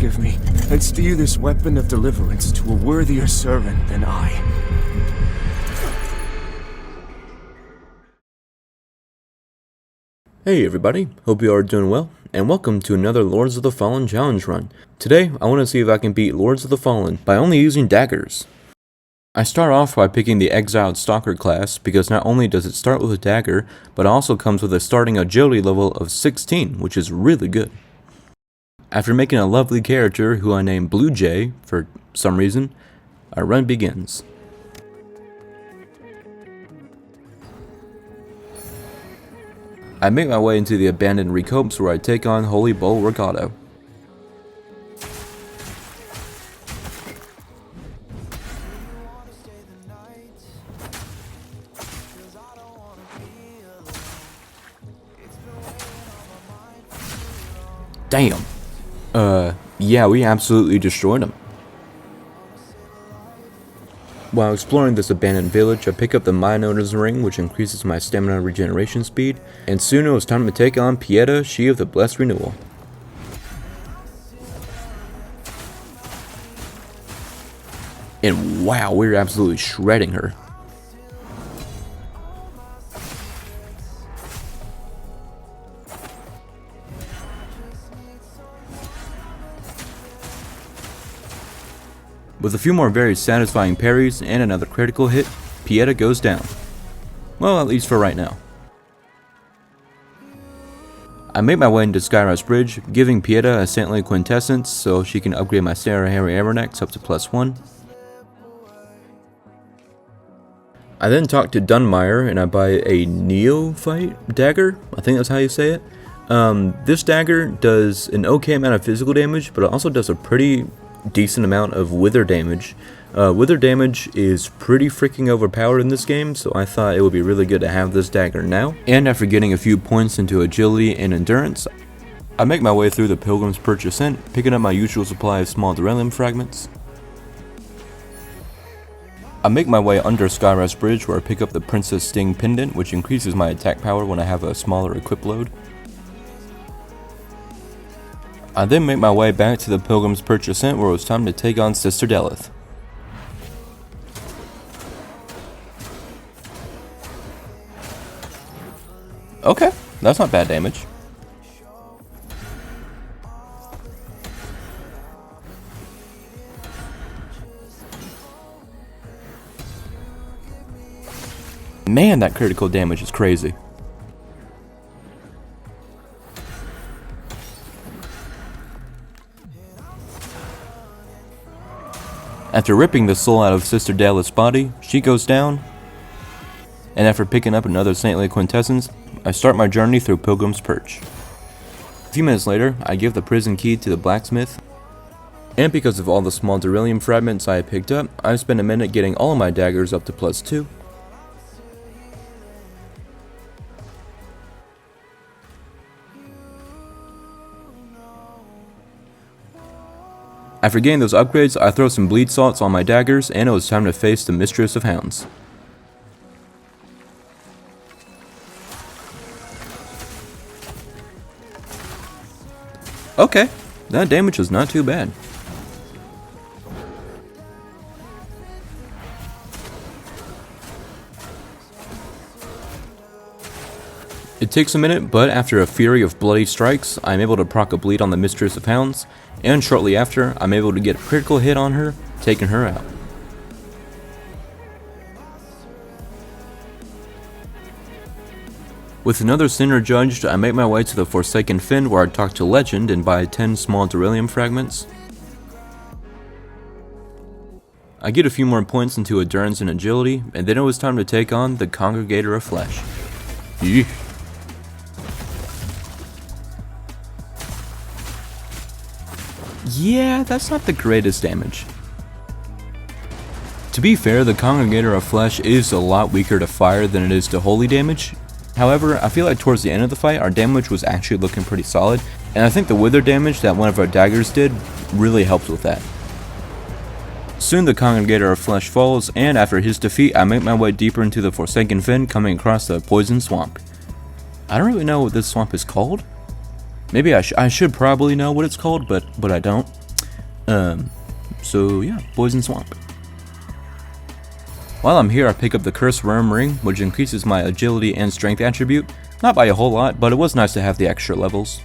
forgive me, and steer this weapon of deliverance to a worthier servant than I. Hey everybody, hope you are doing well, and welcome to another Lords of the Fallen challenge run. Today, I want to see if I can beat Lords of the Fallen by only using daggers. I start off by picking the Exiled Stalker class because not only does it start with a dagger, but it also comes with a starting agility level of 16, which is really good. After making a lovely character who I named Blue Jay for some reason, our run begins. I make my way into the abandoned recopes where I take on Holy Bull Regato. Damn. Yeah, we absolutely destroyed him. While exploring this abandoned village, I pick up the Mine Owner's Ring, which increases my stamina regeneration speed, and soon it was time to take on Pieta, she of the Blessed Renewal. And wow, we're absolutely shredding her. With a few more very satisfying parries and another critical hit, Pieta goes down. Well, at least for right now. I make my way into Skyrise Bridge, giving Pieta a Saintly Quintessence so she can upgrade my Sarah Harry Aronex up to +1. I then talk to Dunmire and I buy a Neophyte dagger, I think that's how you say it. This dagger does an okay amount of physical damage, but it also does a pretty decent amount of wither damage. Wither damage is pretty freaking overpowered in this game, so I thought it would be really good to have this dagger now. And after getting a few points into agility and endurance, I make my way through the Pilgrim's Perch Ascent, picking up my usual supply of small beryllium fragments. I make my way under Skyrise Bridge where I pick up the Princess Sting Pendant, which increases my attack power when I have a smaller equip load. I then make my way back to the Pilgrim's Perch Ascent where it was time to take on Sister Delith. Okay, that's not bad damage. Man, that critical damage is crazy. After ripping the soul out of Sister Delith's body, she goes down, and after picking up another Saintly Quintessence, I start my journey through Pilgrim's Perch. A few minutes later, I give the prison key to the blacksmith, and because of all the small beryllium fragments I had picked up, I spent a minute getting all of my daggers up to +2. After getting those upgrades, I throw some bleed salts on my daggers, and it was time to face the Mistress of Hounds. Okay, that damage was not too bad. It takes a minute, but after a fury of bloody strikes, I'm able to proc a bleed on the Mistress of Hounds, and shortly after, I'm able to get a critical hit on her, taking her out. With another sinner judged, I make my way to the Forsaken Fen where I talk to Legend and buy 10 small beryllium fragments. I get a few more points into endurance and agility, and then it was time to take on the Congregator of Flesh. Yeesh. Yeah, that's not the greatest damage. To be fair, the Congregator of Flesh is a lot weaker to fire than it is to holy damage. However, I feel like towards the end of the fight, our damage was actually looking pretty solid, and I think the wither damage that one of our daggers did really helped with that. Soon the Congregator of Flesh falls, and after his defeat, I make my way deeper into the Forsaken Fen, coming across the Poison Swamp. I don't really know what this swamp is called. Maybe I should probably know what it's called, but I don't. So yeah, Poison Swamp. While I'm here, I pick up the Cursed Worm Ring, which increases my agility and strength attribute. Not by a whole lot, but it was nice to have the extra levels.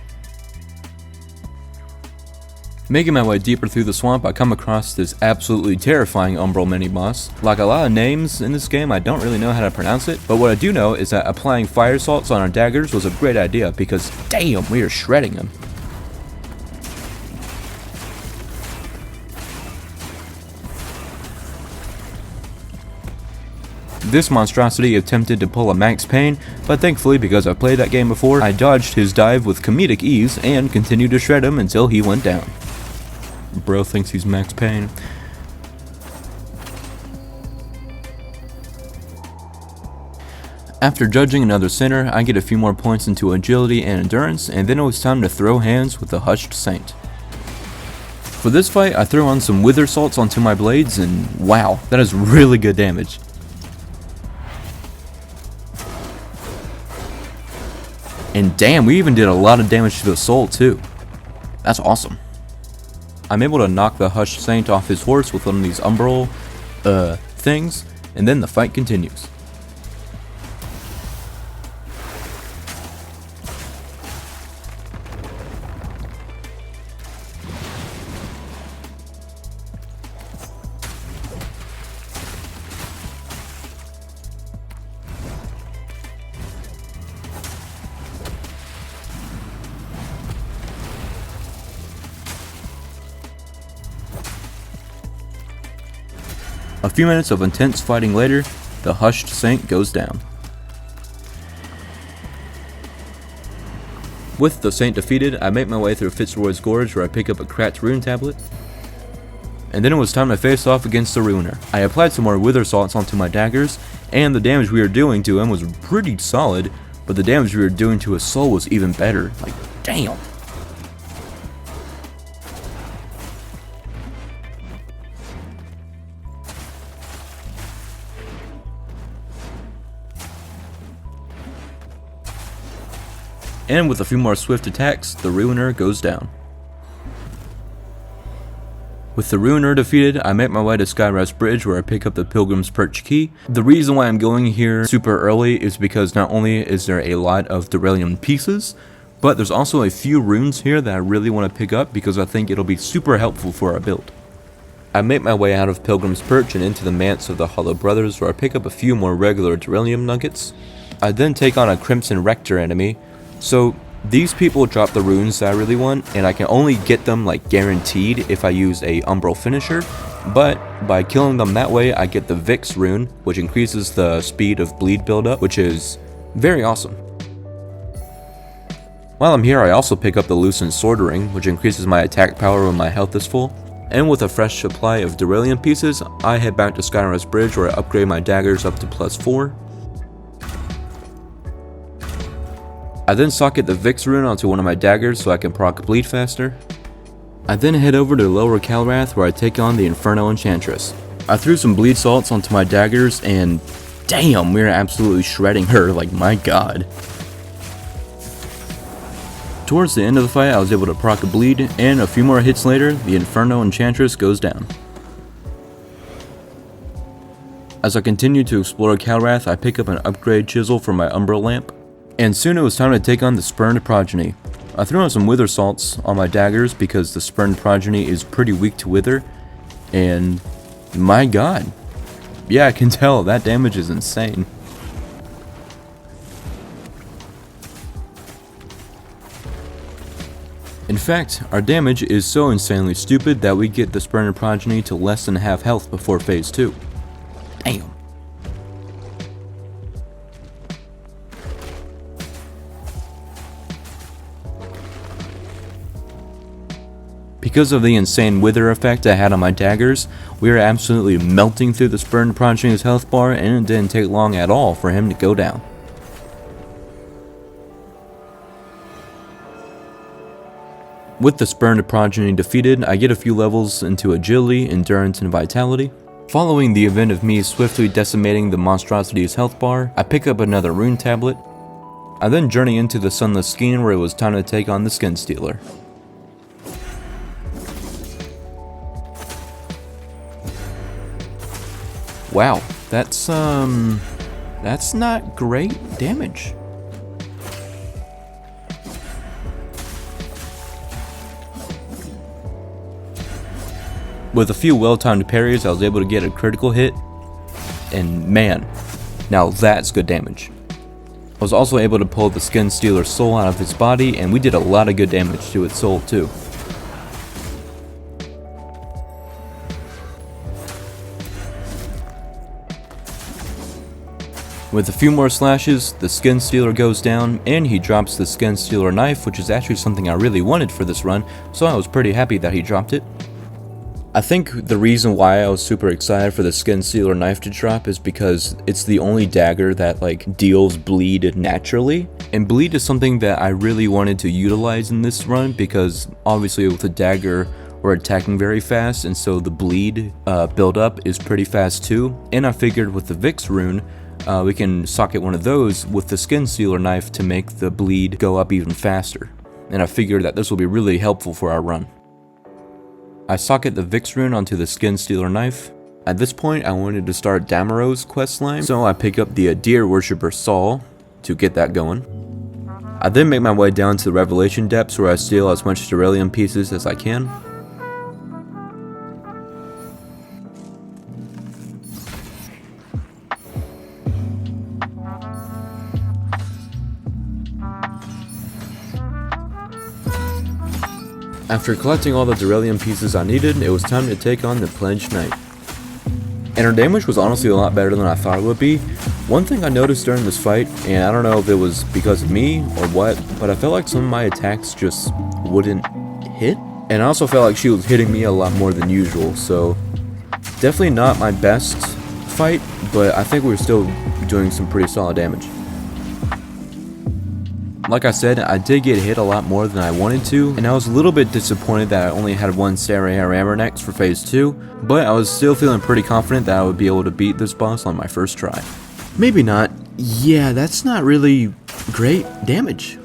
Making my way deeper through the swamp, I come across this absolutely terrifying Umbral mini-boss. Like a lot of names in this game, I don't really know how to pronounce it, but what I do know is that applying fire salts on our daggers was a great idea because damn, we are shredding them. This monstrosity attempted to pull a Max Payne, but thankfully because I've played that game before, I dodged his dive with comedic ease and continued to shred him until he went down. Bro thinks he's Max Payne. After judging another center, I get a few more points into agility and endurance, and then it was time to throw hands with the Hushed Saint. For this fight, I throw on some Wither Salts onto my blades, and wow, that is really good damage. And damn, we even did a lot of damage to the soul too. That's awesome. I'm able to knock the Hushed Saint off his horse with one of these umbral things, and then the fight continues. A few minutes of intense fighting later, the Hushed Saint goes down. With the Saint defeated, I make my way through Fitzroy's Gorge where I pick up a cracked rune tablet. And then it was time to face off against the Ruiner. I applied some more Wither Salts onto my daggers, and the damage we were doing to him was pretty solid, but the damage we were doing to his soul was even better. Like, damn. And with a few more swift attacks, the Ruiner goes down. With the Ruiner defeated, I make my way to Skyrest Bridge where I pick up the Pilgrim's Perch key. The reason why I'm going here super early is because not only is there a lot of Duralium pieces, but there's also a few runes here that I really want to pick up because I think it'll be super helpful for our build. I make my way out of Pilgrim's Perch and into the Manse of the Hollow Brothers where I pick up a few more regular Duralium nuggets. I then take on a Crimson Rector enemy. So these people drop the runes that I really want, and I can only get them like guaranteed if I use a Umbral finisher, but by killing them that way I get the Vix rune, which increases the speed of bleed buildup, which is very awesome. While I'm here I also pick up the Loosened Sword Ring, which increases my attack power when my health is full, and with a fresh supply of Duralium pieces, I head back to Skyrest Bridge where I upgrade my daggers up to +4. I then socket the Vix rune onto one of my daggers so I can proc bleed faster. I then head over to Lower Calrath where I take on the Inferno Enchantress. I threw some bleed salts onto my daggers and damn, we're absolutely shredding her, like my god. Towards the end of the fight I was able to proc a bleed, and a few more hits later, the Inferno Enchantress goes down. As I continue to explore Calrath, I pick up an upgrade chisel for my Umbral lamp. And soon it was time to take on the Spurned Progeny. I threw on some Wither Salts on my daggers because the Spurned Progeny is pretty weak to Wither, and my god. Yeah, I can tell, that damage is insane. In fact, our damage is so insanely stupid that we get the Spurned Progeny to less than half health before phase 2. Damn. Because of the insane wither effect I had on my daggers, we were absolutely melting through the Spurned Progeny's health bar, and it didn't take long at all for him to go down. With the Spurned Progeny defeated, I get a few levels into agility, endurance, and vitality. Following the event of me swiftly decimating the monstrosity's health bar, I pick up another rune tablet. I then journey into the Sunless Skein where it was time to take on the Skin Stealer. Wow, that's not great damage. With a few well-timed parries, I was able to get a critical hit, and man, now that's good damage. I was also able to pull the Skin Stealer's soul out of its body, and we did a lot of good damage to its soul too. With a few more slashes, the Skin Stealer goes down, and he drops the Skin Stealer knife, which is actually something I really wanted for this run, so I was pretty happy that he dropped it. I think the reason why I was super excited for the Skin Stealer knife to drop is because it's the only dagger that like deals bleed naturally, and bleed is something that I really wanted to utilize in this run because obviously with a dagger we're attacking very fast, and so the bleed build up is pretty fast too, and I figured with the Vix rune we can socket one of those with the Skin Stealer knife to make the bleed go up even faster, and I figured that this will be really helpful for our run. I socket the Vix rune onto the Skin Stealer knife. At this point I wanted to start Damaro's questline, so I pick up the Deer Worshipper Saul to get that going. I then make my way down to the Revelation Depths where I steal as much Sterilium pieces as I can. After collecting all the Sterilium pieces I needed, it was time to take on the Pledged Knight. And her damage was honestly a lot better than I thought it would be. One thing I noticed during this fight, and I don't know if it was because of me or what, but I felt like some of my attacks just wouldn't hit. And I also felt like she was hitting me a lot more than usual, so definitely not my best fight, but I think we were still doing some pretty solid damage. Like I said, I did get hit a lot more than I wanted to, and I was a little bit disappointed that I only had one Sarah Rammer next for phase 2, but I was still feeling pretty confident that I would be able to beat this boss on my first try. Maybe not. Yeah, that's not really great damage.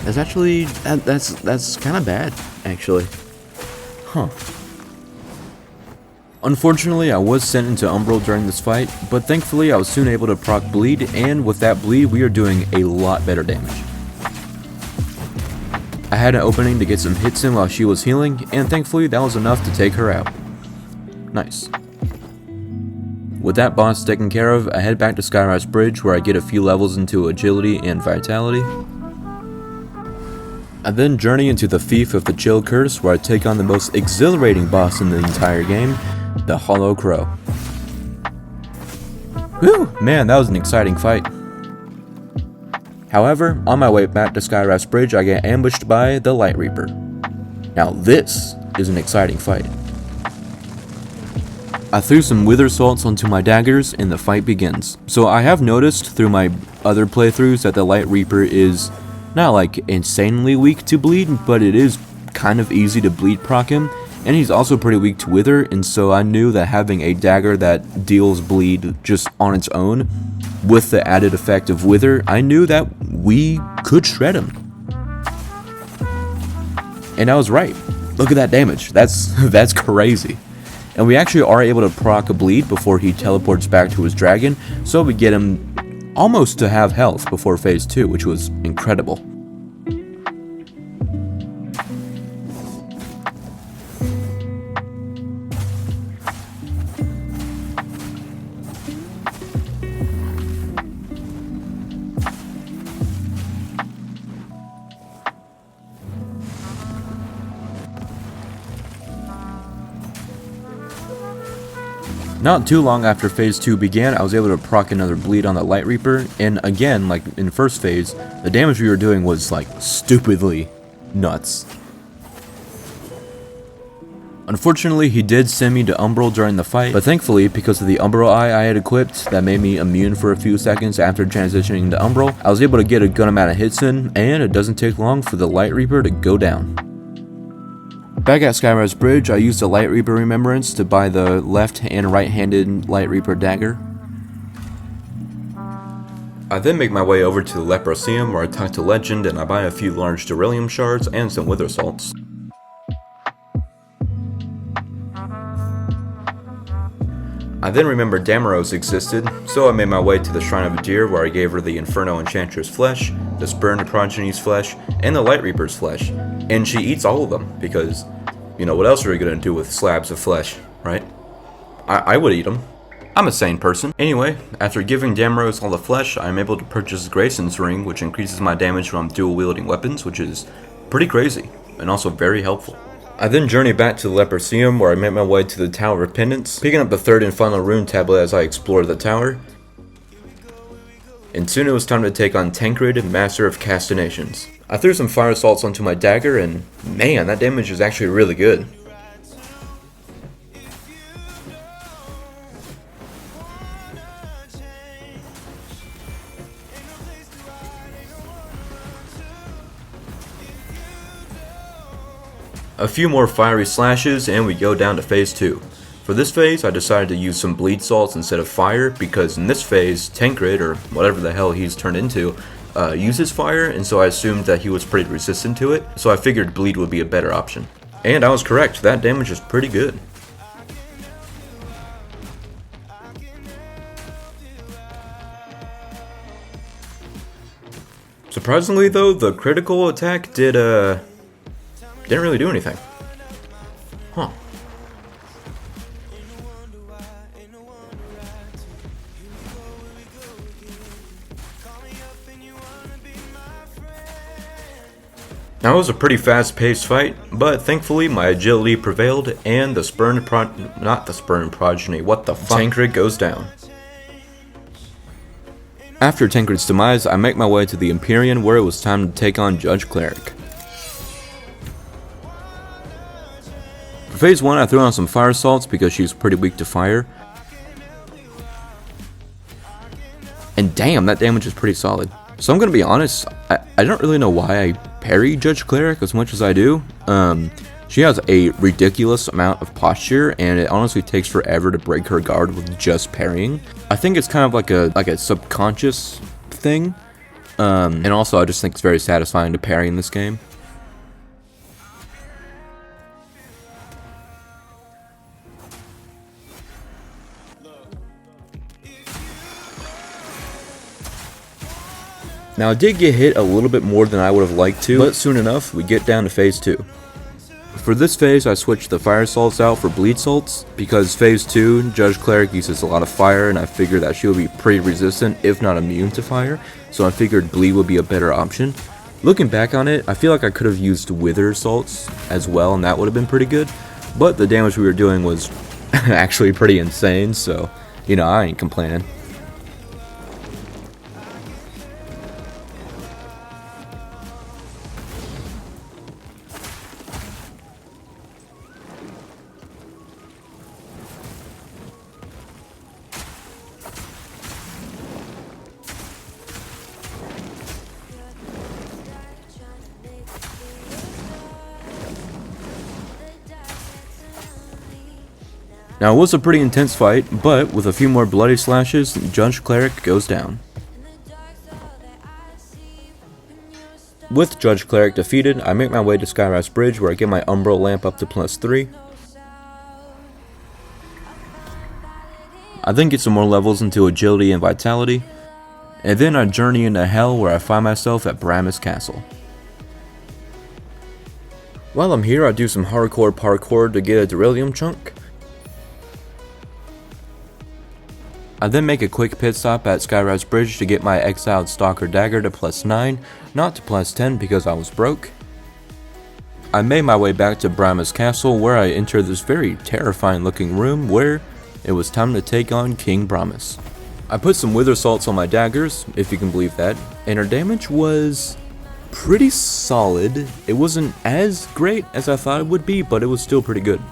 That's actually, that's kind of bad, actually. Huh. Unfortunately, I was sent into Umbral during this fight, but thankfully I was soon able to proc bleed, and with that bleed we are doing a lot better damage. I had an opening to get some hits in while she was healing, and thankfully that was enough to take her out. Nice. With that boss taken care of, I head back to Skyrise Bridge where I get a few levels into agility and vitality. I then journey into the Fief of the Chill Curse where I take on the most exhilarating boss in the entire game, the Hollow Crow. Whew, man, that was an exciting fight. However, on my way back to Skyrise Bridge, I get ambushed by the Light Reaper. Now this is an exciting fight. I threw some Wither Salts onto my daggers and the fight begins. So I have noticed through my other playthroughs that the Light Reaper is not like insanely weak to bleed, but it is kind of easy to bleed proc him, and he's also pretty weak to Wither, and so I knew that having a dagger that deals bleed just on its own, with the added effect of Wither, I knew that we could shred him. And I was right. Look at that damage. That's crazy. And we actually are able to proc a bleed before he teleports back to his dragon, so we get him almost to have health before phase 2, which was incredible. Not too long after phase 2 began, I was able to proc another bleed on the Light Reaper, and again, like in first phase, the damage we were doing was like stupidly nuts. Unfortunately, he did send me to Umbral during the fight, but thankfully, because of the Umbral Eye I had equipped that made me immune for a few seconds after transitioning to Umbral, I was able to get a good amount of hits in, and it doesn't take long for the Light Reaper to go down. Back at Skyrise Bridge, I used the Light Reaper Remembrance to buy the left and right-handed Light Reaper dagger. I then make my way over to the Leproseum where I talk to Legend and I buy a few large Sterilium shards and some Wither Salts. I then remembered Damaros existed, so I made my way to the Shrine of Adir where I gave her the Inferno Enchantress flesh, the Spurned Progeny's flesh, and the Light Reaper's flesh. And she eats all of them, because, you know, what else are we gonna do with slabs of flesh, right? I would eat them. I'm a sane person. Anyway, after giving Damaros all the flesh, I'm able to purchase Grayson's ring, which increases my damage when I'm dual wielding weapons, which is pretty crazy, and also very helpful. I then journeyed back to the Leperseum where I made my way to the Tower of Penance, picking up the third and final rune tablet as I explored the tower. And soon it was time to take on Tancred, Master of Castinations. I threw some fire salts onto my dagger and man, that damage is actually really good. A few more fiery slashes and we go down to phase 2. For this phase I decided to use some bleed salts instead of fire because in this phase Tancred, or whatever the hell he's turned into, uses fire, and so I assumed that he was pretty resistant to it, so I figured bleed would be a better option. And I was correct, that damage is pretty good. Surprisingly though, the critical attack didn't really do anything. Huh. Now it was a pretty fast-paced fight, but thankfully my agility prevailed and the Progeny, what the fuck? Tancred goes down. After Tancred's demise, I make my way to the Empyrean where it was time to take on Judge Cleric. For phase 1 I threw on some fire salts because she was pretty weak to fire. And damn, that damage is pretty solid. So I'm gonna be honest, I don't really know why I parry Judge Cleric as much as I do. She has a ridiculous amount of posture, and it honestly takes forever to break her guard with just parrying. I think it's kind of like a subconscious thing, and also I just think it's very satisfying to parry in this game. Now I did get hit a little bit more than I would have liked to, but soon enough we get down to phase 2. For this phase I switched the fire salts out for bleed salts, because phase 2 Judge Cleric uses a lot of fire and I figured that she would be pretty resistant if not immune to fire, so I figured bleed would be a better option. Looking back on it, I feel like I could have used wither salts as well and that would have been pretty good, but the damage we were doing was actually pretty insane, so you know, I ain't complaining. Now it was a pretty intense fight, but with a few more bloody slashes, Judge Cleric goes down. With Judge Cleric defeated, I make my way to Skyrise Bridge where I get my Umbral Lamp up to +3. I then get some more levels into Agility and Vitality, and then I journey into Hell where I find myself at Bramus Castle. While I'm here I do some hardcore parkour to get a Beryllium chunk. I then make a quick pit stop at Skyrise Bridge to get my exiled Stalker dagger to +9, not to +10 because I was broke. I made my way back to Bramus Castle where I enter this very terrifying looking room where it was time to take on King Bramus. I put some wither salts on my daggers, if you can believe that, and her damage was pretty solid. It wasn't as great as I thought it would be, but it was still pretty good.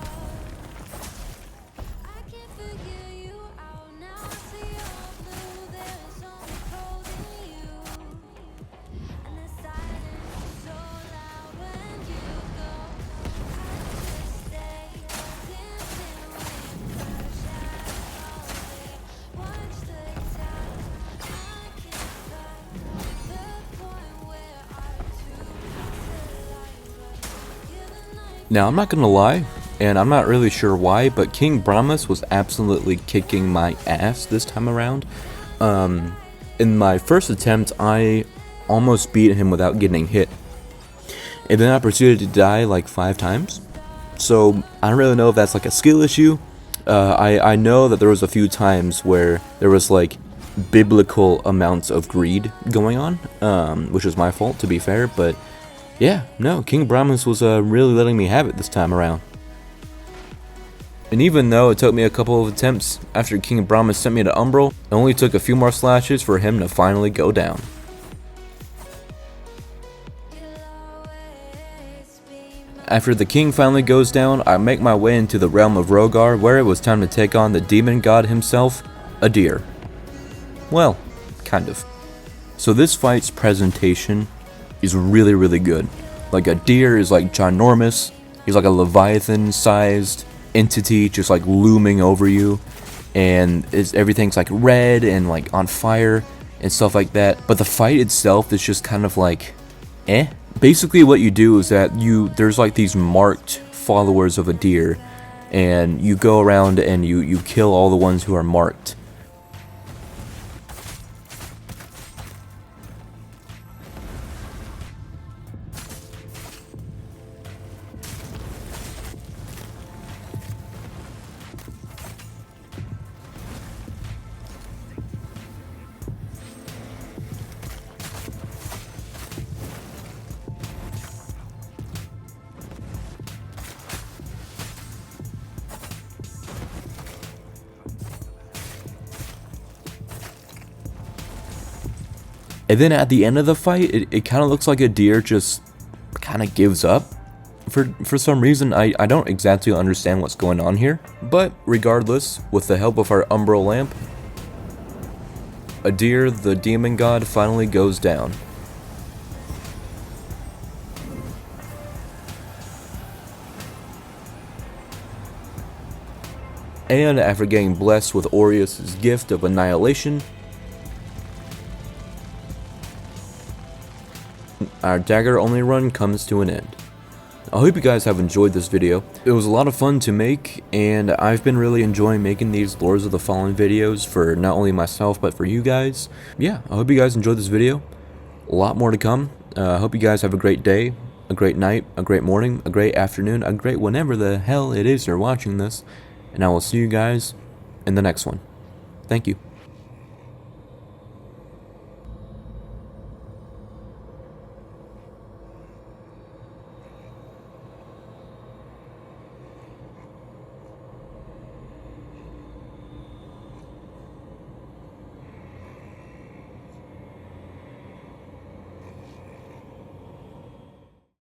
Now, I'm not gonna lie, and I'm not really sure why, but King Brahmas was absolutely kicking my ass this time around. In my first attempt, I almost beat him without getting hit, and then I proceeded to die like 5 times. So I don't really know if that's like a skill issue. I know that there was a few times where there was like biblical amounts of greed going on, which was my fault, to be fair, but yeah, no, King Brahmas was really letting me have it this time around. And even though it took me a couple of attempts after King Brahmas sent me to Umbral, it only took a few more slashes for him to finally go down. After the king finally goes down, I make my way into the realm of Rogar, where it was time to take on the demon god himself, a deer. Well, kind of. So this fight's presentation is really good. Like, a deer is like ginormous, he's like a leviathan-sized entity just like looming over you, and everything's like red and like on fire and stuff like that. But the fight itself is just kind of like, eh? Basically what you do is that there's like these marked followers of a deer, and you go around and you kill all the ones who are marked. And then at the end of the fight, it kind of looks like a deer just kind of gives up. For some reason, I don't exactly understand what's going on here. But regardless, with the help of our Umbral lamp, a deer, the demon god, finally goes down. And after getting blessed with Aureus' gift of annihilation, our dagger only run comes to an end. I hope you guys have enjoyed this video. It was a lot of fun to make, and I've been really enjoying making these Lords of the Fallen videos for not only myself but for you guys. Yeah, I hope you guys enjoyed this video. A lot more to come. I hope you guys have a great day, a great night, a great morning, a great afternoon, a great whenever the hell it is you're watching this, and I will see you guys in the next one. Thank you.